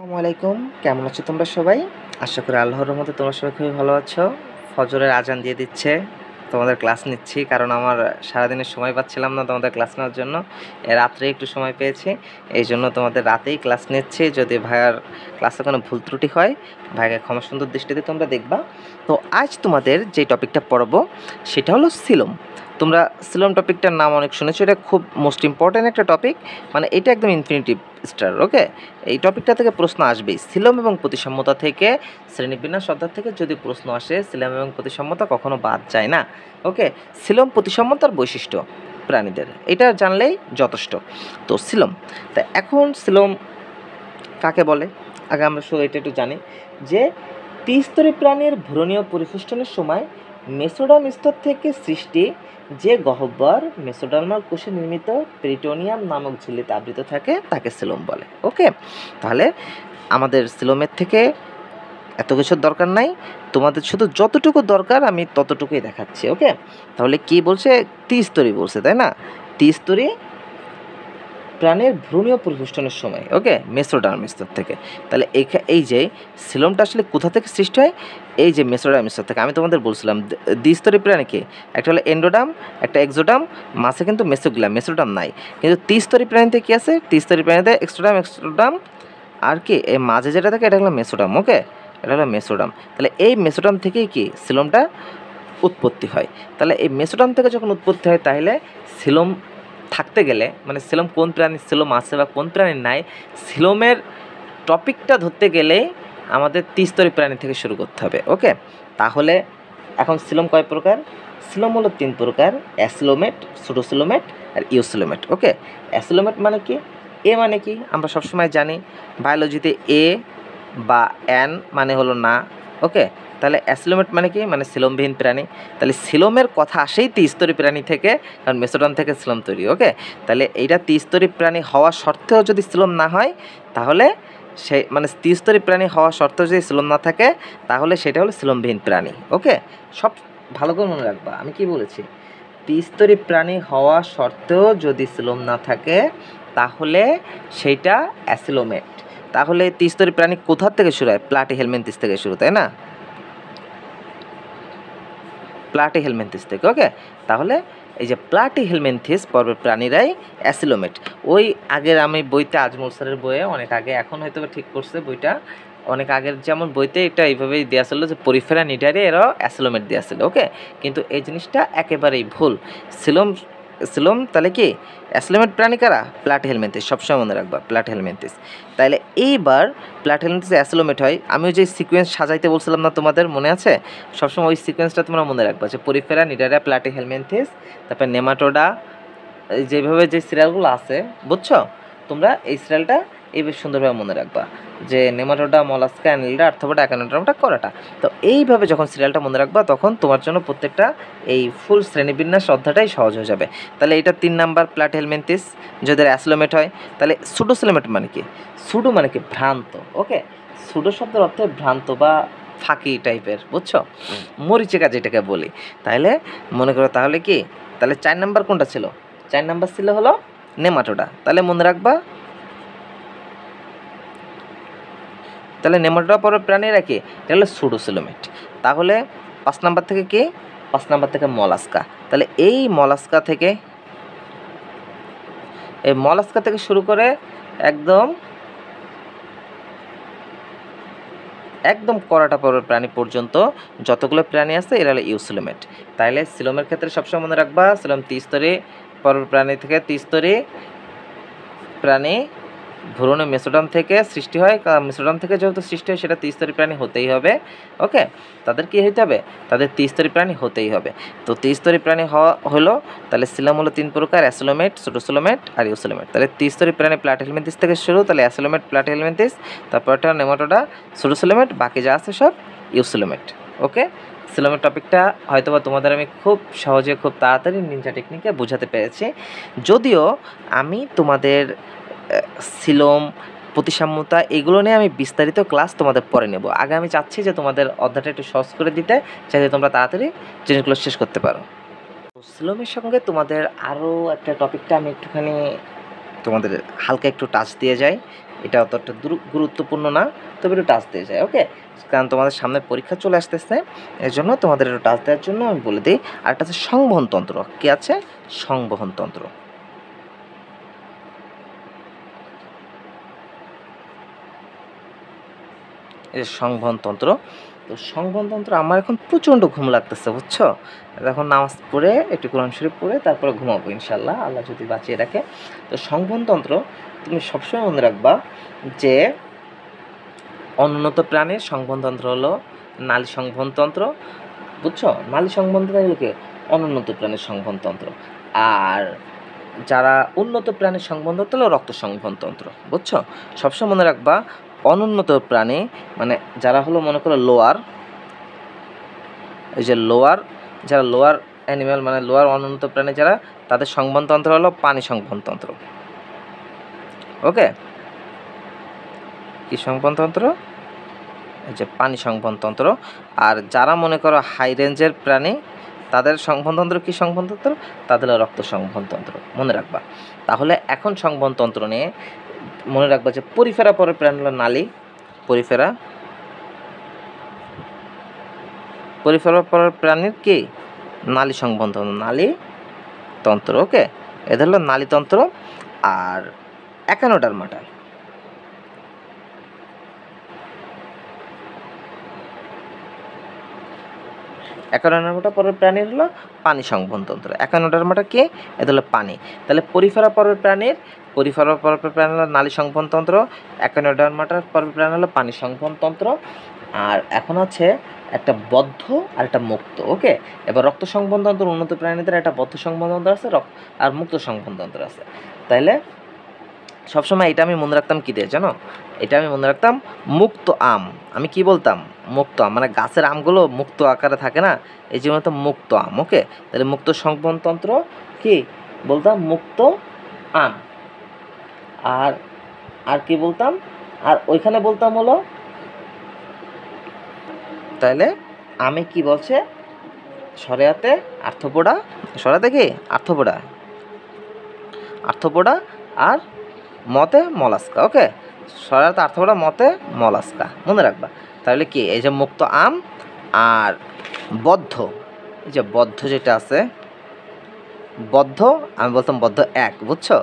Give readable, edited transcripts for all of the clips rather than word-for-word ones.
আসসালামু আলাইকুম, কেমন আছো তোমরা সবাই? আশা করি আল্লাহর রহমতে তোমরা সবাই খুবই ভালো আছো। ফজরের আজান দিয়ে দিচ্ছে, তোমাদের ক্লাস নিচ্ছি কারণ আমার সারাদিনের সময় পাচ্ছিলাম না তোমাদের ক্লাস নেওয়ার জন্য। রাত্রে একটু সময় পেয়েছি, এই জন্য তোমাদের রাতেই ক্লাস নিচ্ছি। যদি ভাইয়ার ক্লাসে কোনো ভুল ত্রুটি হয়, ভাইকে ক্ষমা সুন্দর দৃষ্টিতে তোমরা দেখবা। তো আজ তোমাদের যে টপিকটা পড়বো সেটা হলো সিলোম। তোমরা সিলোম টপিকটার নাম অনেক শুনেছো, এটা খুব মোস্ট ইম্পর্ট্যান্ট একটা টপিক, মানে এটা একদম ইনফিনিটিভ স্টার। ওকে, এই টপিকটা থেকে প্রশ্ন আসবেই। সিলোম এবং প্রতিসাম্যতা থেকে, শ্রেণীবিন্যাস অধ্যায় থেকে যদি প্রশ্ন আসে, সিলোম এবং প্রতিসাম্যতা কখনো বাদ যায় না। ওকে, সিলোম প্রতিসাম্যতার বৈশিষ্ট্য প্রাণীদের, এটা জানলেই যথেষ্ট। তো সিলোম, তা এখন সিলোম কাকে বলে? আগে আমরা শুধু এটা একটু জানি যে ত্রিস্তরী প্রাণীর ভ্রূণীয় পরিপুষ্টনের সময় মেসোডার্ম স্তর থেকে সৃষ্টি যে গহ্বর মেসোডার্মাল কোষে নির্মিত পেরিটোনিয়াম নামক ঝিল্লিতে আবৃত থাকে তাকে সিলোম বলে। ওকে, তাহলে আমাদের সিলোমের থেকে এত কিছুর দরকার নাই, তোমাদের শুধু যতটুকু দরকার আমি ততটুকুই দেখাচ্ছি। ওকে, তাহলে কি বলছে? ত্রিস্তরী বলছে, তাই না? ত্রিস্তরী প্রাণীর ভ্রূণীয় পরিপুষ্টনের সময়, ওকে, মেসোডার্ম স্তর থেকে। তাহলে এই যে সিলোমটা আসলে কোথা থেকে সৃষ্টি হয়? এই যে মেসোডার্ম স্তর থেকে। আমি তোমাদের বলছিলাম দ্বিস্তরী প্রাণী কি, একটা হলো এন্ডোডার্ম, একটা এক্সোডার্ম, মাঝে কিন্তু মেসোডার্ম নাই। কিন্তু ত্রিস্তরী প্রাণীতে কি আছে? ত্রিস্তরী প্রাণীতে এক্সোডার্ম আর কি এই মাঝে যেটা থাকে এটা হলো মেসোডার্ম। ওকে, এটা হলো মেসোডার্ম। তাহলে এই মেসোডার্ম থেকেই কি সিলোমটা উৎপত্তি হয়। তাহলে এই মেসোডার্ম থেকে যখন উৎপত্তি হয়, তাহলে সিলোম থাকতে গেলে, মানে সিলোম কোন প্রাণীর সিলোম আছে বা কোন প্রাণীর নাই, সিলোমের টপিকটা ধরতে গেলে আমাদের ত্রিস্তরী প্রাণী থেকে শুরু করতে হবে। ওকে, তাহলে এখন সিলোম কয় প্রকার? সিলোম হলো 3 প্রকার: অ্যাসিলোমেট, সুডোসিলোমেট আর ইউসিলোমেট। ওকে, অ্যাসিলোমেট মানে কি? এ মানে কি আমরা সবসময় জানি, বায়োলজিতে এ বা অ্যান মানে হলো না। ওকে, তাহলে অ্যাসিলোমেট মানে কি? মানে সিলোমবিহীন প্রাণী। তাহলে সিলোমের কথা আসেই ত্রিস্তরী প্রাণী থেকে, কারণ মেসোডার্ম থেকে সিলোম তৈরি। ওকে, তাহলে এইটা ত্রিস্তরী প্রাণী হওয়া সত্ত্বেও যদি সিলোম না হয়, তাহলে সেই মানে ত্রিস্তরী প্রাণী হওয়া সত্ত্বেও যদি সিলোম না থাকে, তাহলে সেটা হলো সিলোমবিহীন প্রাণী। ওকে, সব ভালো করে মনে রাখবা আমি কি বলেছি। ত্রিস্তরী প্রাণী হওয়া সত্ত্বেও যদি সিলোম না থাকে, তাহলে সেইটা অ্যাসিলোমেট। তাহলে ত্রিস্তরী প্রাণী কোথা থেকে শুরু হয়? প্লাটিহেলমিনথেস থেকে শুরু, তাই না? প্লাটিহেলমিনথেস থেকে। ওকে, তাহলে এই যে প্লাটিহেলমিনথেস পর্বের প্রাণীরাই অ্যাসিলোমেট। ওই আগের আমি বইতে, আজমল স্যারের বইয়ে অনেক আগে, এখন হয়তো ঠিক করছে বইটা, অনেক আগের যেমন বইতে এটা এইভাবেই দেওয়া ছিল যে পরিফেরা নিডারে এরাও অ্যাসিলোমেট দেওয়া ছিল। ওকে, কিন্তু এই জিনিসটা একেবারেই ভুল। সিলোম তাহলে কি অ্যাসিলোমেট প্রাণী কারা? প্লাটিহেলমিনথেস, সবসময় মনে রাখবা প্লাটিহেলমিনথেস। তাহলে এইবার প্লাটিহেলমিনথেস অ্যাসিলোমেট হয়। আমি ওই যে সিকোয়েন্স সাজাইতে বলছিলাম না, তোমাদের মনে আছে? সবসময় ওই সিকোয়েন্সটা তোমরা মনে রাখবা যে পরিফেরা নিডারা প্লাটিহেলমিনথেস, তারপর নেমাটোডা, যেভাবে যে সিরিয়ালগুলো আছে, বুঝছো? তোমরা এই সিরিয়ালটা এইভাবে সুন্দরভাবে মনে রাখবা যে নেমাটোডা, মলাস্কা, অ্যানিলিডা, আর্থ্রোপোডা, অ্যাকানোডার্মটা, করাটা। তো এইভাবে যখন সিরিয়ালটা মনে রাখবা, তখন তোমার জন্য প্রত্যেকটা এই ফুল শ্রেণীবিন্যাস অধ্যায়টাই সহজ হয়ে যাবে। তাহলে এটা 3 নাম্বার প্লাটিহেলমিনথেস যদি অ্যাসিলোমেট হয়। তাহলে সুডোসিলোমেট মানে কি? সুডো মানে কি? ভ্রান্ত। ওকে, সুডো শব্দের অর্থ ভ্রান্ত বা ফাঁকি টাইপের, বুঝছো? মরিচিকা যেটাকে বলি। তাহলে মনে করো, তাহলে কি, তাহলে 4 নাম্বার কোনটা ছিল? 4 নাম্বার ছিল হলো নেমাটোডা। তাহলে মনে রাখবা, তাহলে নেমাটোডা পর্বের প্রাণীরা কি? এটা হলো সুডোসিলোমেট। তাহলে 5 নাম্বার থেকে কি? 5 নাম্বার থেকে মলাস্কা। তাহলে এই মলাস্কা থেকে শুরু করে একদম করাটা পর্বের প্রাণী পর্যন্ত যতগুলো প্রাণী আছে এরা হলো ইউসিলোমেট। তাহলে সিলোমের ক্ষেত্রে সবসময় মনে রাখবা, সিলোম ত্রিস্তরী পর্বের প্রাণী থেকে ত্রিস্তরী প্রাণী ভ্রূণে মেসোডার্ম থেকে সৃষ্টি হয়। মেসোডার্ম থেকে যেহেতু সৃষ্টি হয়, সেটা ত্রিস্তরী প্রাণী হতেই হবে। ওকে, তাদের কি হতে হবে? তাদের ত্রিস্তরী প্রাণী হতেই হবে। তো ত্রিস্তরী প্রাণী হওয়া হলো, তাহলে সিলোম হলো 3 প্রকার: অ্যাসিলোমেট, সুডোসিলোমেট আর ইউসিলোমেট। তাহলে ত্রিস্তরী প্রাণী প্লাটিহেলমিনথেস থেকে শুরু, তাহলে অ্যাসিলোমেট, প্লাটিহেলমিনথেস, তারপরটা নেমাটোডা, সুডোসিলোমেট, বাকি যা আছে সব ইউসিলোমেট। ওকে, সিলোমের টপিকটা হয়তোবা তোমাদের আমি খুব সহজে, খুব তাড়াতাড়ি নিনজা টেকনিকে বোঝাতে পেরেছি। যদিও আমি তোমাদের সিলোম, প্রতিসাম্যতা, এগুলো নিয়ে আমি বিস্তারিত ক্লাস তোমাদের পরে নেব। আগে আমি চাচ্ছি যে তোমাদের অধ্যায়টা একটু সহজ করে দিতে, যাতে তোমরা তাড়াতাড়ি জিনিসগুলো শেষ করতে পারো। সিলোমের সঙ্গে তোমাদের আরও একটা টপিকটা আমি একটুখানি তোমাদের হালকা একটু টাচ দিয়ে যাই, এটা অতটা গুরুত্বপূর্ণ না, তবে একটু টাচ দিয়ে যায়। ওকে, কারণ তোমাদের সামনে পরীক্ষা চলে আসতেছে, এর জন্য তোমাদের একটু টাচ দেওয়ার জন্য আমি বলে দিই। আর একটা আছে সংবহন তন্ত্র। কি আছে? সংবহন তন্ত্র। এই সংবহন তন্ত্র। তো সংবহন তন্ত্র আমার এখন প্রচণ্ড ঘুম লাগতেছে, বুঝছো? এখন নামাজ পড়ে একটু কোরআন শরীফ পড়ে তারপরে ঘুমাবো ইনশাল্লাহ, আল্লাহ যদি বাঁচিয়ে রাখে। তো সংবহন তন্ত্র তুমি সবসময় মনে রাখবা যে অনুন্নত প্রাণীর সংবহন তন্ত্র হলো নালী সংবহন তন্ত্র, বুঝছো? নালী সংবহন তন্ত্র হলো কি? অনুন্নত প্রাণীর সংবহন তন্ত্র। আর যারা উন্নত প্রাণীর সংবহন তন্ত্র হলো রক্ত সংবহন তন্ত্র, বুঝছো? সবসময় মনে রাখবা অনুন্নত প্রাণী মানে যারা হলো মনে করো লোয়ার, এই যে লোয়ার, যারা লোয়ার অ্যানিম্যাল মানে লোয়ার অনুন্নত প্রাণী যারা, তাদের সংবহন তন্ত্র হলো পানি সংবহন তন্ত্র। ওকে, কি সংবহন তন্ত্র? এই যে পানি সংবহন তন্ত্র। আর যারা মনে করো হাই রেঞ্জের প্রাণী, তাদের সংবহন তন্ত্র কি সংবহন তন্ত্র? তাদের রক্ত সংবহন তন্ত্র, মনে রাখবা। তাহলে এখন সংবহন তন্ত্র নিয়ে মনে রাখবা যে পরিফেরা পরের প্রাণ হলো নালী, পরিফেরা পরের প্রাণীর কি? নালী সংবহন তন্ত্র, নালী তন্ত্র। ওকে, এদের হলো নালীতন্ত্র। আর একানোডার্মাটা, একানোডার্মাটা পরের প্রাণীর হলো পানি সংবহন তন্ত্র। একানোডার্মাটা কি? এটা হলো পানি। তাহলে পরিফেরা পরের প্রাণীর হলো নালী সংবহন তন্ত্র, একানোডার্মাটার পরের প্রাণী হলো পানি সংবহন তন্ত্র। আর এখন আছে একটা বদ্ধ আর একটা মুক্ত। ওকে, এবার রক্ত সংবহন তন্ত্র উন্নত প্রাণীদের একটা বদ্ধ সংবহন তন্ত্র আছে, আর মুক্ত সংবহন তন্ত্র আছে। তাইলে সবসময় এটা আমি মনে রাখতাম কি দিয়ে জানো? এটা আমি মনে রাখতাম মুক্ত আম। আমি কি বলতাম? মুক্ত আম, মানে গাছের আমগুলো মুক্ত আকারে থাকে না, এই যে বলতাম মুক্ত আম। ওকে, তাহলে মুক্ত সংবহন তন্ত্র কি বলতাম? মুক্ত আম। আর আর কি বলতাম? আর ওইখানে বলতাম হলো, তাহলে আমি কি বলছে সরেয়াতে আর্থপোডা, সরেয়াতে কি আর্থপোডা আর মতে মলাস্কা। ওকে, সরাতে আর্থপোডা, মতে মলাস্কা, মনে রাখবা। তাহলে কি এই যে মুক্ত আম আর বদ্ধ, এই যে বদ্ধ যেটা আছে, বদ্ধ আমি বলতাম বদ্ধ এক, বুঝছো?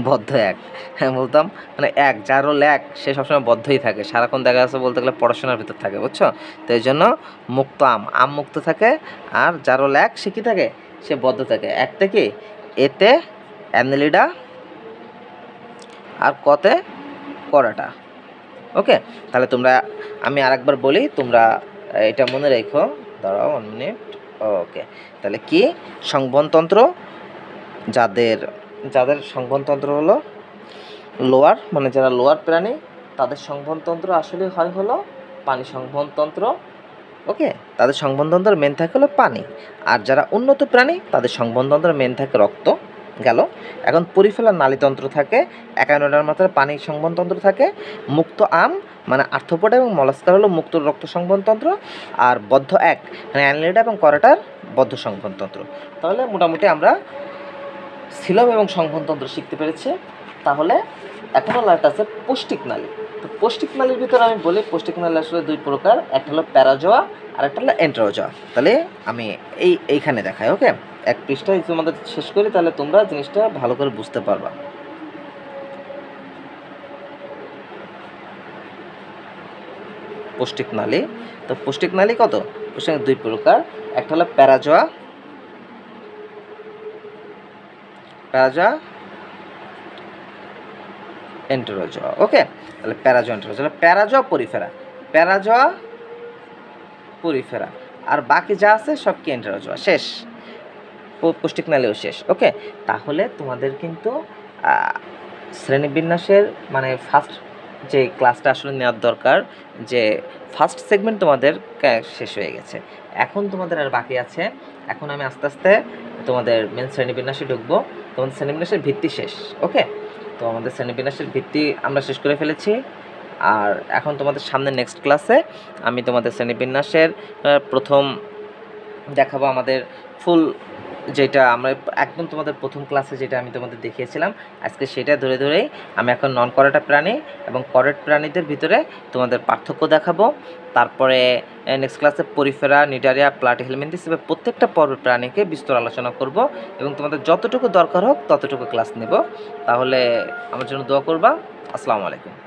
বদ্ধ এক, হ্যাঁ বলতাম, মানে এক যার হল এক সে সবসময় বদ্ধই থাকে, সারাক্ষণ দেখা যাচ্ছে বলতে গেলে পড়াশোনার ভিতর থাকে, বুঝছো? তো এই জন্য মুক্ত আম মুক্ত থাকে, আর যার হল এক সে কী থাকে? সে বদ্ধ থাকে। একটা কি? এতে অ্যানেলিডা আর কতে করাটা। ওকে, তাহলে তোমরা, আমি আরেকবার বলি, তোমরা এটা মনে রেখো। দাঁড়াও 1 মিনিট। ওকে, তাহলে কি সংবহনতন্ত্র, যাদের সংবহনতন্ত্র হলো লোয়ার, মানে যারা লোয়ার প্রাণী, তাদের সংবহনতন্ত্র আসলে হয় হলো পানি সংবহনতন্ত্র। ওকে, তাদের সংবহনতন্ত্র মেন থাকে হলো পানি। আর যারা উন্নত প্রাণী তাদের সংবহনতন্ত্র মেন থাকে রক্ত। গেল। এখন পরিফেলার নালীতন্ত্র থাকে, একানোডার্মাটার পানি সংবহনতন্ত্র থাকে, মুক্ত আম মানে আর্থ্রোপোডা এবং মলাস্কার হলো মুক্ত রক্ত সংবহনতন্ত্র, আর বদ্ধ এক মানে অ্যানেলিডা এবং করাটার বদ্ধ সংবহনতন্ত্র। তাহলে মোটামুটি আমরা সিলম এবং সংবহনতন্ত্র শিখতে পেরেছি। তাহলে এখনও লাইট আছে পৌষ্টিক নালী। তো পৌষ্টিক নালীর ভিতরে আমি বলি, পৌষ্টিক নালী আসলে 2 প্রকার, একটা হলো প্যারাজোয়া আর একটা হলো এন্টেরোজোয়া। তাহলে আমি এইখানে দেখাই। ওকে, এক পৃষ্ঠায় তোমাদের শেষ করি, তাহলে তোমরা জিনিসটা ভালো করে বুঝতে পারবা। পৌষ্টিক নালী, তো পৌষ্টিক নালী কত? পৌষ্টিক 2 প্রকার, একটা হলো প্যারাজোয়া এন্টেরোজোয়া। ওকে, তাহলে প্যারাজোয়া এন্টেরোজোয়া, প্যারাজোয়া পরিফেরা আর বাকি যা আছে সব কি এন্টেরোজোয়া, শেষ, পৌষ্টিক নালীও শেষ। ওকে, তাহলে তোমাদের কিন্তু শ্রেণীবিন্যাসের মানে ফার্স্ট যে ক্লাসটা আসলে নেওয়ার দরকার, যে ফার্স্ট সেগমেন্ট তোমাদের শেষ হয়ে গেছে। এখন তোমাদের আর বাকি আছে, এখন আমি আস্তে আস্তে তোমাদের মেন শ্রেণীবিন্যাসে ঢুকবো। তোমাদের শ্রেণীবিন্যাসের ভিত্তি শেষ। ওকে, তো আমাদের শ্রেণীবিন্যাসের ভিত্তি আমরা শেষ করে ফেলেছি। আর এখন তোমাদের সামনে নেক্সট ক্লাসে আমি তোমাদের শ্রেণীবিন্যাসের প্রথম দেখাবো আমাদের ফুল যেটা আমরা একদম তোমাদের প্রথম ক্লাসে যেটা আমি তোমাদের দেখিয়েছিলাম, আজকে সেটা ধরে ধরেই আমি এখন নন করেটা প্রাণী এবং করেট প্রাণীদের ভিতরে তোমাদের পার্থক্য দেখাবো। তারপরে নেক্সট ক্লাসে পরিফেরা, নিডারিয়া, প্লাটিহেলমিনথেস এভাবে প্রত্যেকটা পর্বের প্রাণীকে বিস্তর আলোচনা করব এবং তোমাদের যতটুকু দরকার হোক ততটুকু ক্লাস নেব। তাহলে আমার জন্য দোয়া করবা। আসসালামু আলাইকুম।